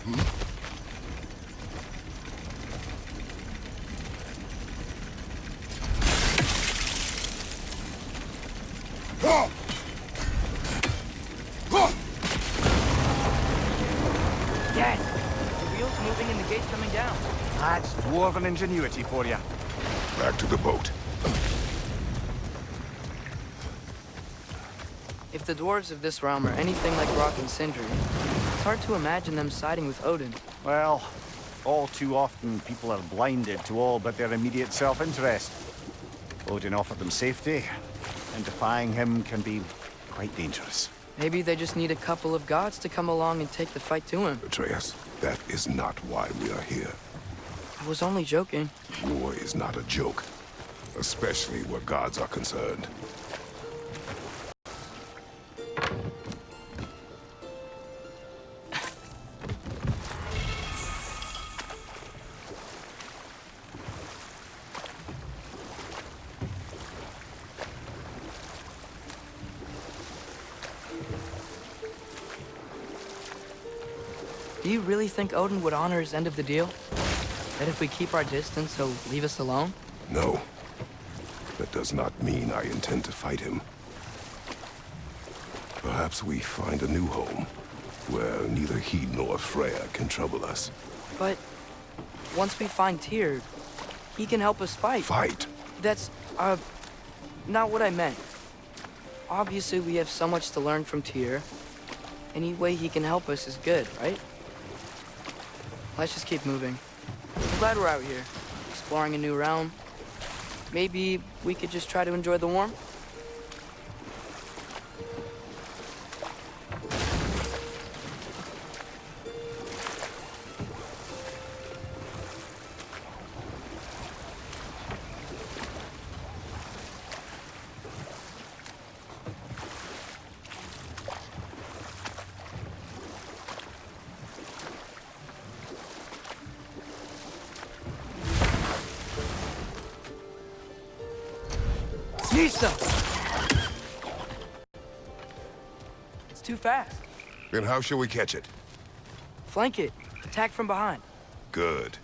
Dad, the wheel's moving and the gate's coming down. That's dwarven ingenuity for you. Back to the boat. If the dwarves of this realm are anything like Rock and Sindri, it's hard to imagine them siding with Odin. Well, all too often people are blinded to all but their immediate self-interest. Odin offered them safety, and defying him can be quite dangerous. Maybe they just need a couple of gods to come along and take the fight to him. Atreus, that is not why we are here. I was only joking. War is not a joke, especially where gods are concerned. Do you really think Odin would honor his end of the deal? That if we keep our distance, he'll leave us alone? No. That does not mean I intend to fight him. Perhaps we find a new home, where neither he nor Freya can trouble us. But once we find Tyr, he can help us fight. Fight? That's, not what I meant. Obviously, we have so much to learn from Tyr. Any way he can help us is good, right? Let's just keep moving. I'm glad we're out here, exploring a new realm. Maybe we could just try to enjoy the warmth? Nisa! It's too fast. Then how shall we catch it? Flank it. Attack from behind. Good.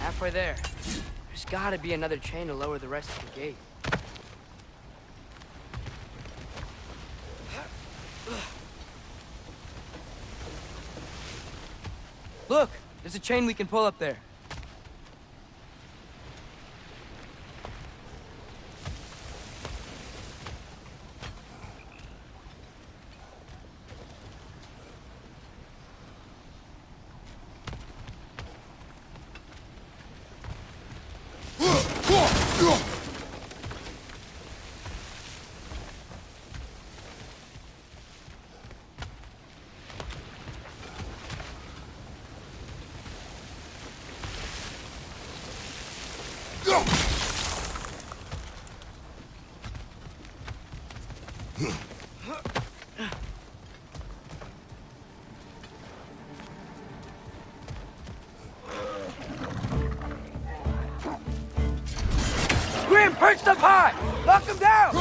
Halfway there. There's gotta be another chain to lower the rest of the gate. Look! There's a chain we can pull up there. Grim, perched up high! Knock him down!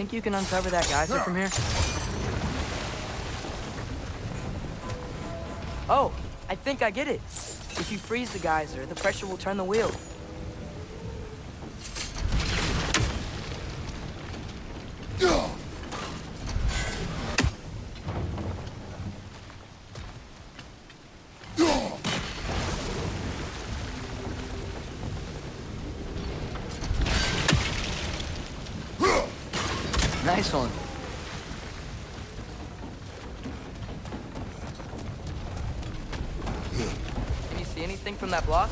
think you can uncover that geyser from here? Oh, I think I get it. If you freeze the geyser, the pressure will turn the wheel. Nice one. Can you see anything from that block?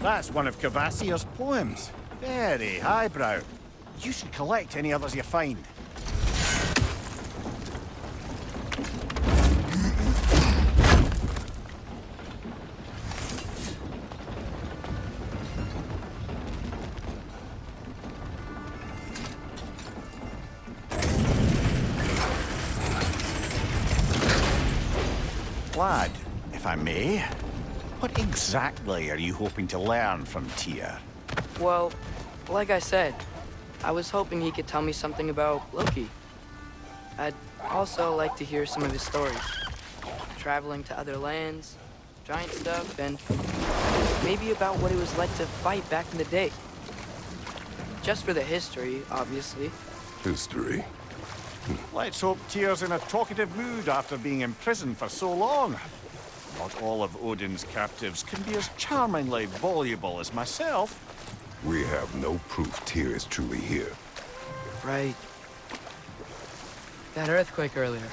That's one of Cavassier's poems. Very highbrow. You should collect any others you find. Lad, if I may, what exactly are you hoping to learn from Tyr? Well, like I said, I was hoping he could tell me something about Loki. I'd also like to hear some of his stories. Traveling to other lands, giant stuff, and maybe about what it was like to fight back in the day. Just for the history, obviously. History. Let's hope Tyr's in a talkative mood after being imprisoned for so long. Not all of Odin's captives can be as charmingly voluble as myself. We have no proof Tyr is truly here. Right. That earthquake earlier.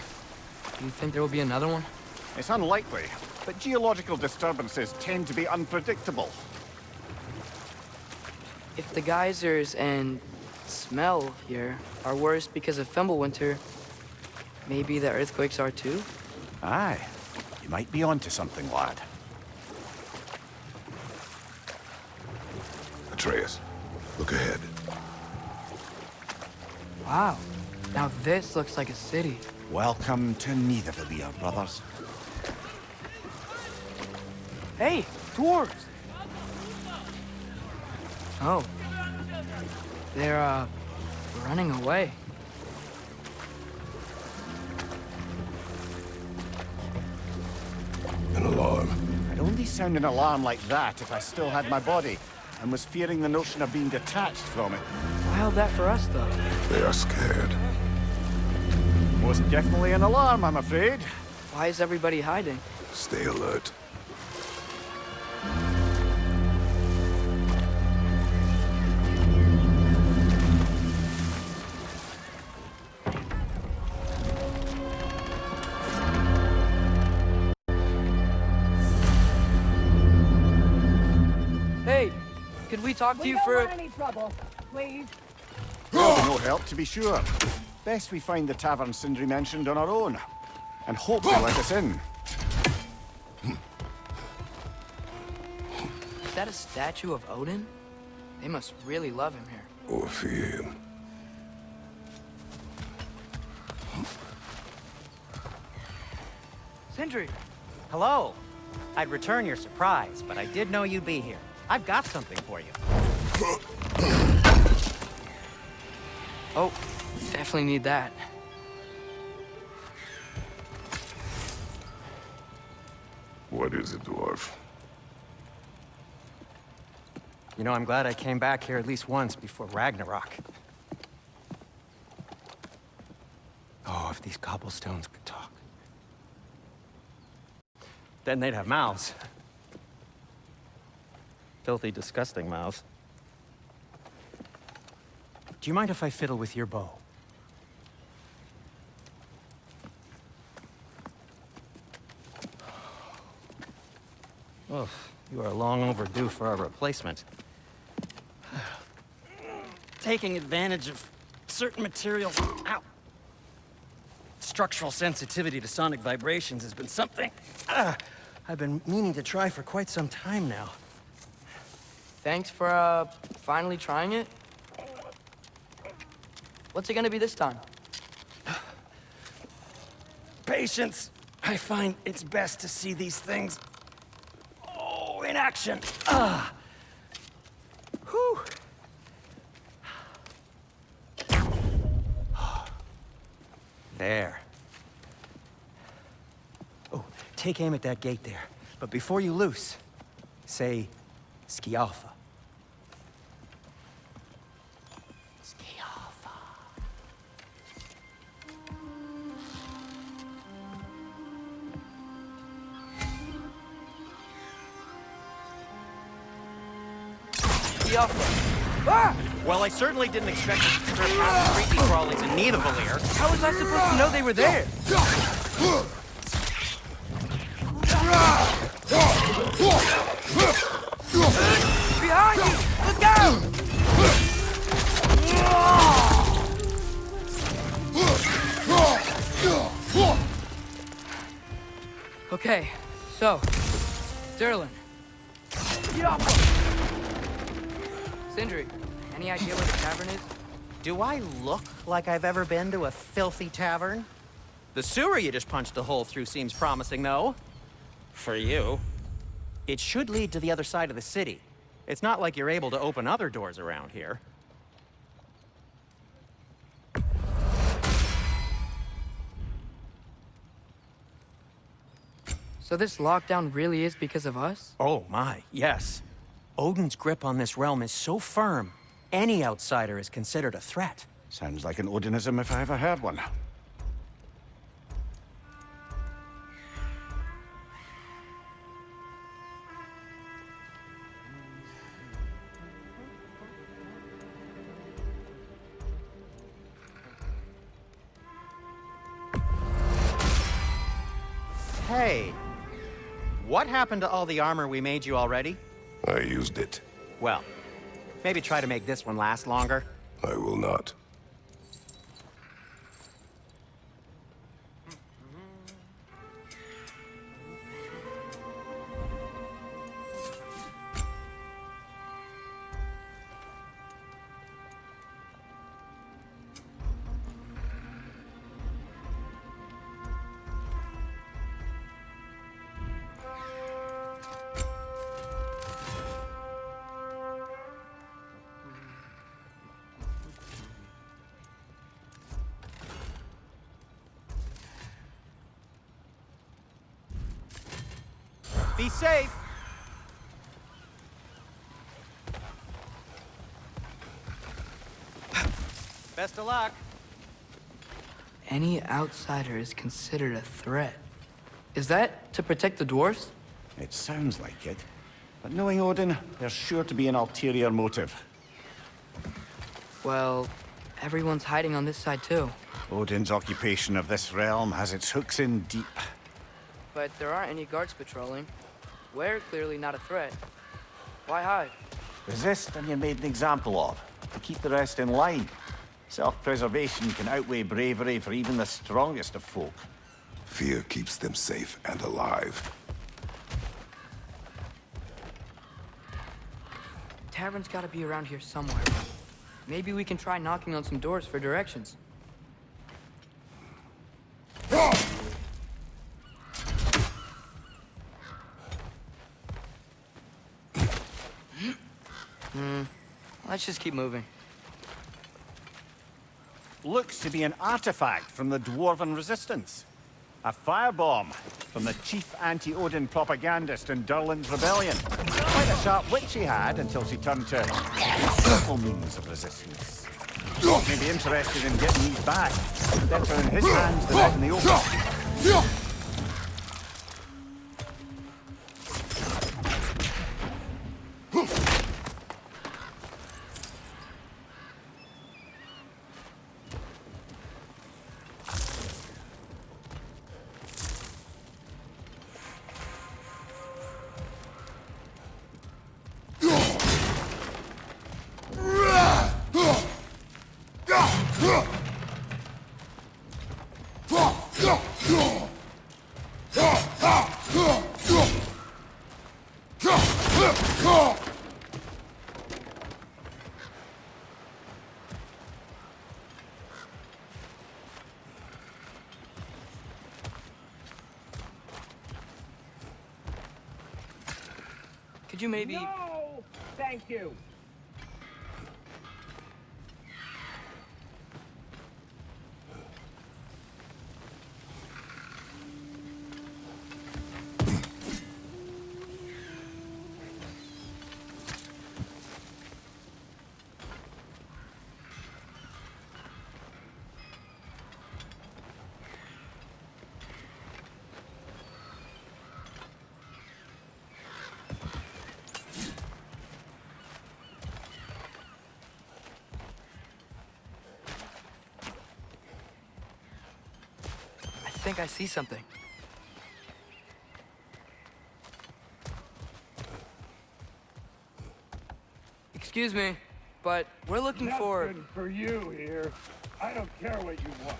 Do you think there will be another one? It's unlikely, but geological disturbances tend to be unpredictable. If the geysers and smell here are worse because of Fimbulwinter, maybe the earthquakes are too? Aye, you might be onto something, lad. Atreus, look ahead. Wow. Now this looks like a city. Welcome to Nidavellir, brothers. Hey, dwarves! Oh. They're, running away. An alarm. I'd only sound an alarm like that if I still had my body, and was fearing the notion of being detached from it. Wild that for us, though. They are scared. Most definitely an alarm, I'm afraid. Why is everybody hiding? Stay alert. Hey, could we talk to you for... We don't want any trouble, please. No help, to be sure. Best we find the tavern Sindri mentioned on our own. And hope they let us in. Is that a statue of Odin? They must really love him here. Or fear him. Sindri! Hello. I'd return your surprise, but I did know you'd be here. I've got something for you. Oh, definitely need that. What is it, dwarf? You know, I'm glad I came back here at least once before Ragnarok. Oh, if these cobblestones could talk. Then they'd have mouths. Filthy, disgusting mouths. Do you mind if I fiddle with your bow? Oh, you are long overdue for a replacement. Taking advantage of certain materials. Ow! Structural sensitivity to sonic vibrations has been something I've been meaning to try for quite some time now. Thanks for, finally trying it. What's it gonna be this time? Patience. I find it's best to see these things, in action. Ah. Whew. There. Oh, take aim at that gate there. But before you loose, say, Scialfa. Scialfa. Ah! Well, I certainly didn't expect to trip past the creepy crawlies in Nidavellir. How was I supposed to know they were there? Behind you! Look out! Okay, so, Sterling. Sindri, any idea where the tavern is? Do I look like I've ever been to a filthy tavern? The sewer you just punched a hole through seems promising, though. For you. It should lead to the other side of the city. It's not like you're able to open other doors around here. So this lockdown really is because of us? Oh my, yes. Odin's grip on this realm is so firm, any outsider is considered a threat. Sounds like an Odinism if I ever heard one. Hey, what happened to all the armor we made you already? I used it. Well, maybe try to make this one last longer. I will not. Be safe! Best of luck. Any outsider is considered a threat. Is that to protect the dwarves? It sounds like it. But knowing Odin, there's sure to be an ulterior motive. Well, everyone's hiding on this side too. Odin's occupation of this realm has its hooks in deep. But there aren't any guards patrolling. We're clearly not a threat. Why hide? Resist and you're made an example of. To keep the rest in line. Self-preservation can outweigh bravery for even the strongest of folk. Fear keeps them safe and alive. Tavern's gotta be around here somewhere. Maybe we can try knocking on some doors for directions. Let's just keep moving. Looks to be an artifact from the Dwarven Resistance. A firebomb from the chief anti-Odin propagandist in Durlin's rebellion. Quite a sharp wit she had until she turned to simple means of resistance. May be interested in getting these back. Better in his hands than out in the open. Could you maybe... No! Thank you. I think I see something. Excuse me, but we're looking for... Nothing for you here. I don't care what you want.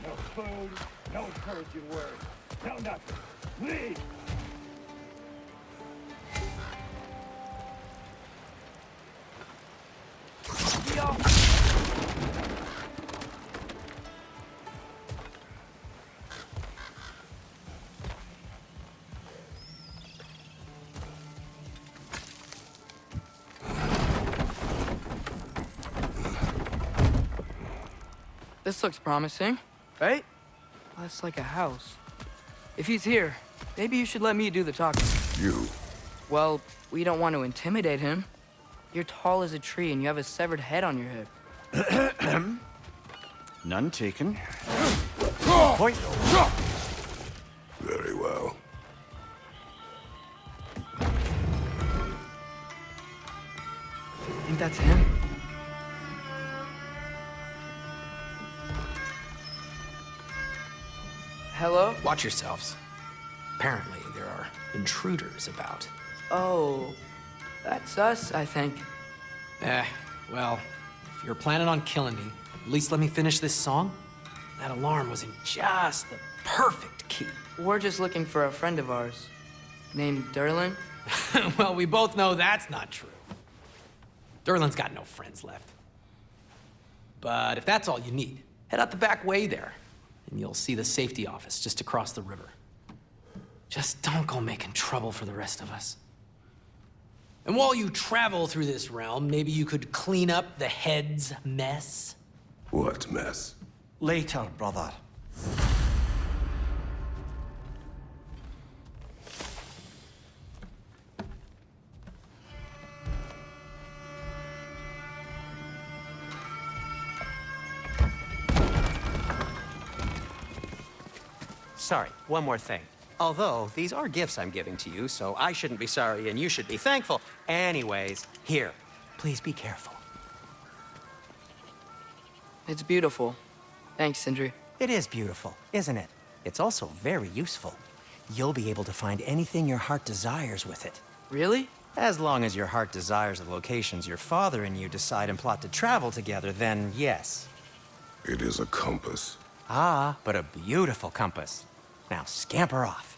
No food, no encouraging words, no nothing. Leave! Yo! This looks promising, right? That's like a house. If he's here, maybe you should let me do the talking. You? Well, we don't want to intimidate him. You're tall as a tree and you have a severed head on your hip. None taken. Point. Very well. Think that's him? Hello? Watch yourselves. Apparently, there are intruders about. Oh, that's us, I think. Well, if you're planning on killing me, at least let me finish this song. That alarm was in just the perfect key. We're just looking for a friend of ours named Derlin. Well, we both know that's not true. Derlin's got no friends left. But if that's all you need, head out the back way there, and you'll see the safety office just across the river. Just don't go making trouble for the rest of us. And while you travel through this realm, maybe you could clean up the head's mess? What mess? Later, brother. Sorry, one more thing. Although, these are gifts I'm giving to you, so I shouldn't be sorry and you should be thankful. Anyways, here, please be careful. It's beautiful. Thanks, Sindri. It is beautiful, isn't it? It's also very useful. You'll be able to find anything your heart desires with it. Really? As long as your heart desires the locations your father and you decide and plot to travel together, then yes. It is a compass. Ah, but a beautiful compass. Now scamper off.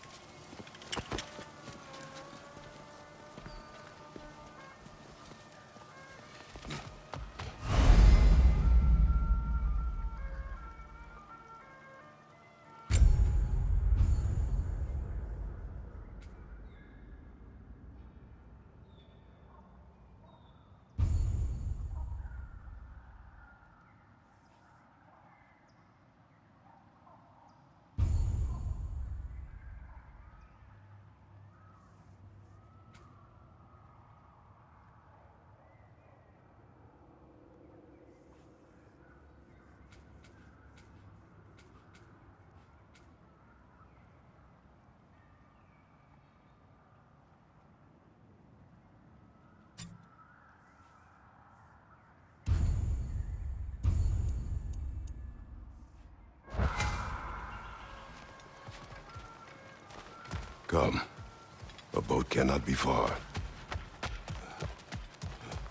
Come. A boat cannot be far.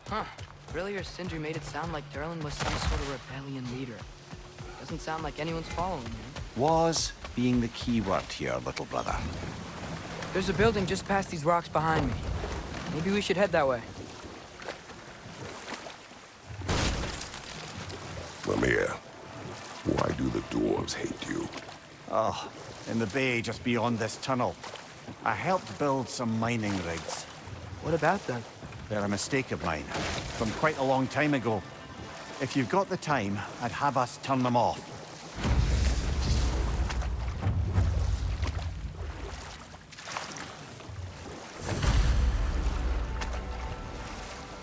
Huh. Earlier, Sindri made it sound like Derlin was some sort of rebellion leader. Doesn't sound like anyone's following him. Was being the key word here, little brother. There's a building just past these rocks behind me. Maybe we should head that way. Lemire, why do the dwarves hate you? Oh, in the bay just beyond this tunnel. I helped build some mining rigs. What about them? They're a mistake of mine, from quite a long time ago. If you've got the time, I'd have us turn them off.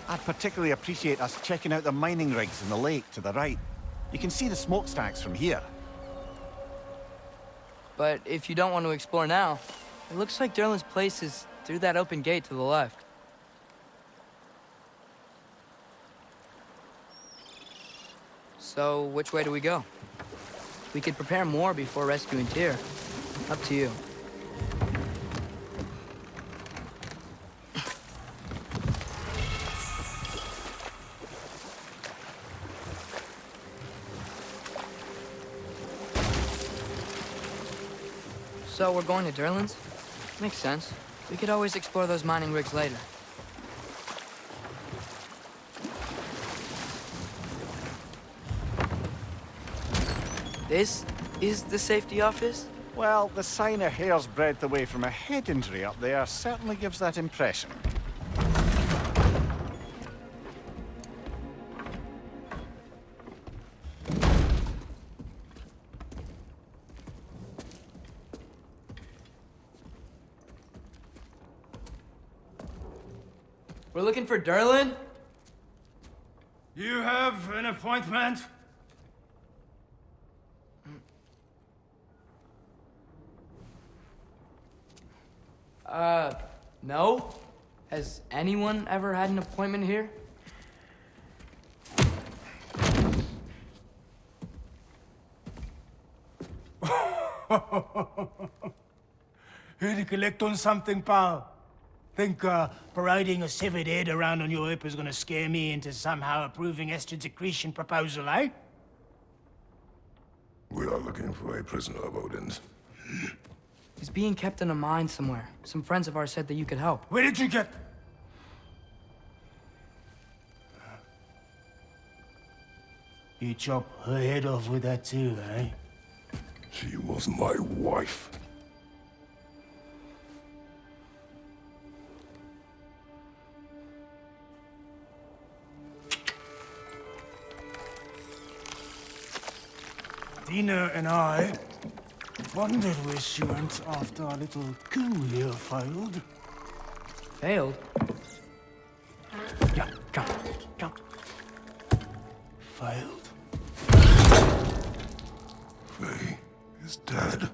I'd particularly appreciate us checking out the mining rigs in the lake to the right. You can see the smokestacks from here. But if you don't want to explore now, it looks like Derlin's place is through that open gate to the left. So, which way do we go? We could prepare more before rescuing Tyr. Up to you. So, we're going to Derlin's? Makes sense. We could always explore those mining rigs later. This is the safety office? Well, the sign a hair's breadth away from a head injury up there certainly gives that impression. We're looking for Derlin? You have an appointment? No? Has anyone ever had an appointment here? Here to collect on something, pal? Think parading a severed head around on your hip is gonna scare me into somehow approving Estrid's accretion proposal, eh? We are looking for a prisoner of Odin's. He's being kept in a mine somewhere. Some friends of ours said that you could help. Where did you get... You chop her head off with that too, eh? She was my wife. Dina and I wondered where she went after our little coup here failed. Failed? Yeah, come. Failed. Faye is dead.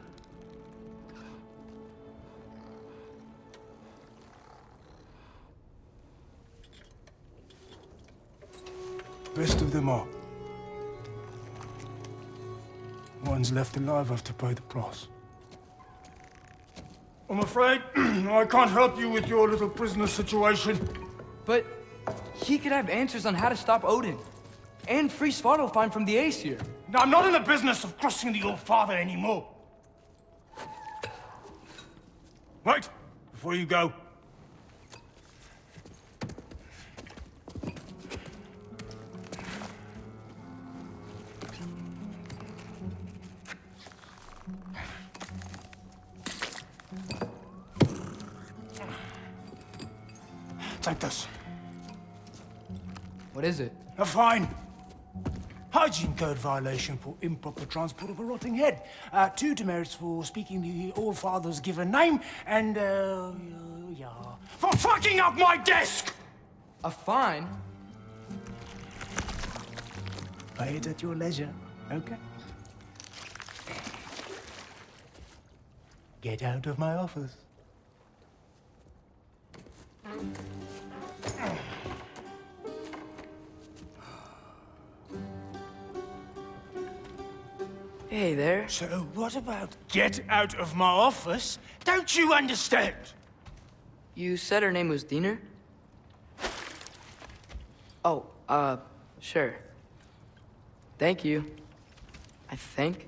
Best of them all. One's left alive have to pay the price. I'm afraid I can't help you with your little prisoner situation. But he could have answers on how to stop Odin. And free Svartalfheim from the Aesir. Now, I'm not in the business of crossing the old father anymore. Wait, before you go. Take this. What is it? A fine. Hygiene code violation for improper transport of a rotting head. 2 demerits for speaking the All Father's given name, and, yeah, for fucking up my desk! A fine? Pay it at your leisure, okay? Get out of my office. Hey there. So what about get out of my office? Don't you understand? You said her name was Diener? Oh, sure. Thank you. I think.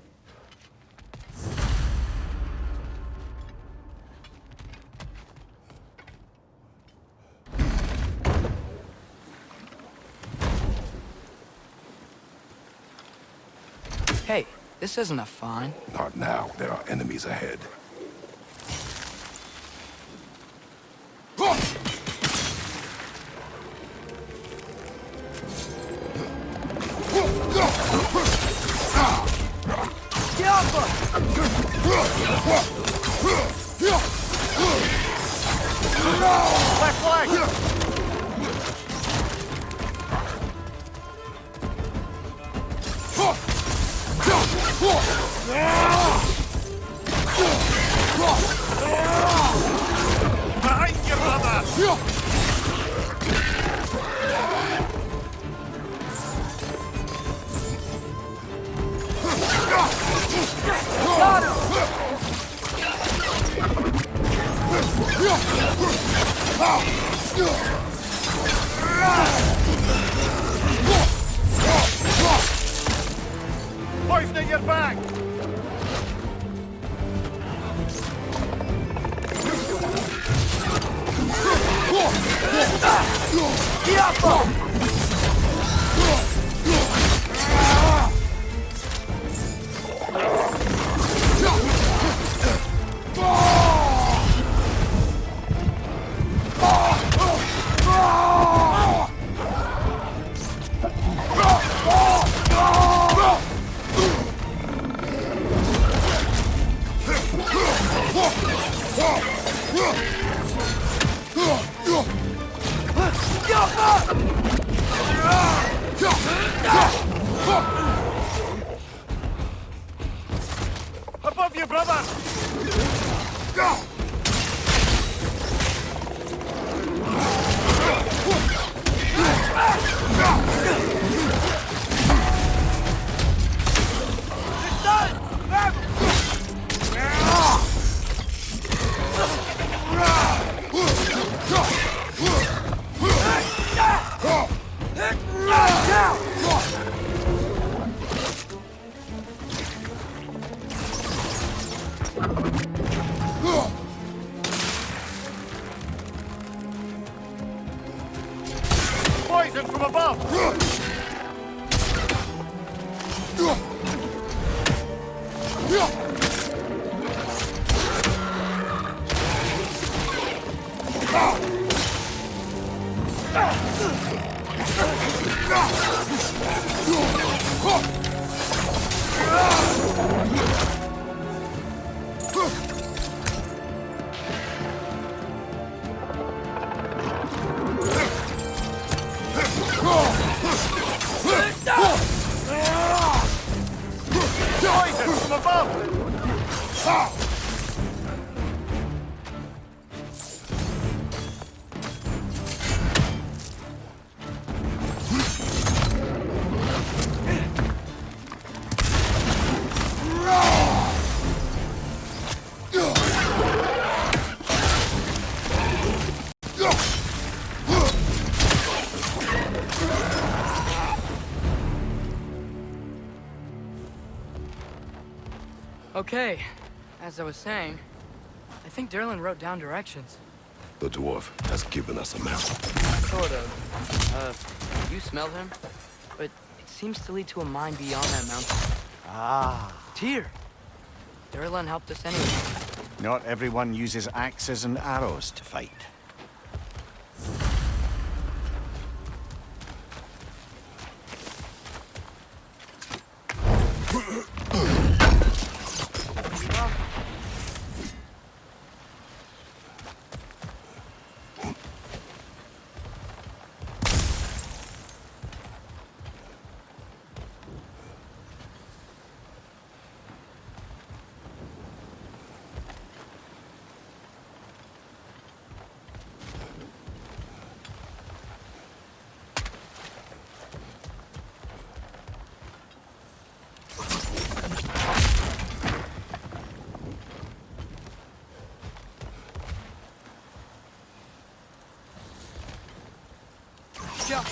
Hey, this isn't a fine. Not now. There are enemies ahead. Poison at your back! Above you, brother! Poison from above! Poison from above! Okay, as I was saying, I think Derlin wrote down directions. The dwarf has given us a map. Sort of. You smelled him? But it seems to lead to a mine beyond that mountain. Ah. Tyr! Derlin helped us anyway. Not everyone uses axes and arrows to fight. Yeah.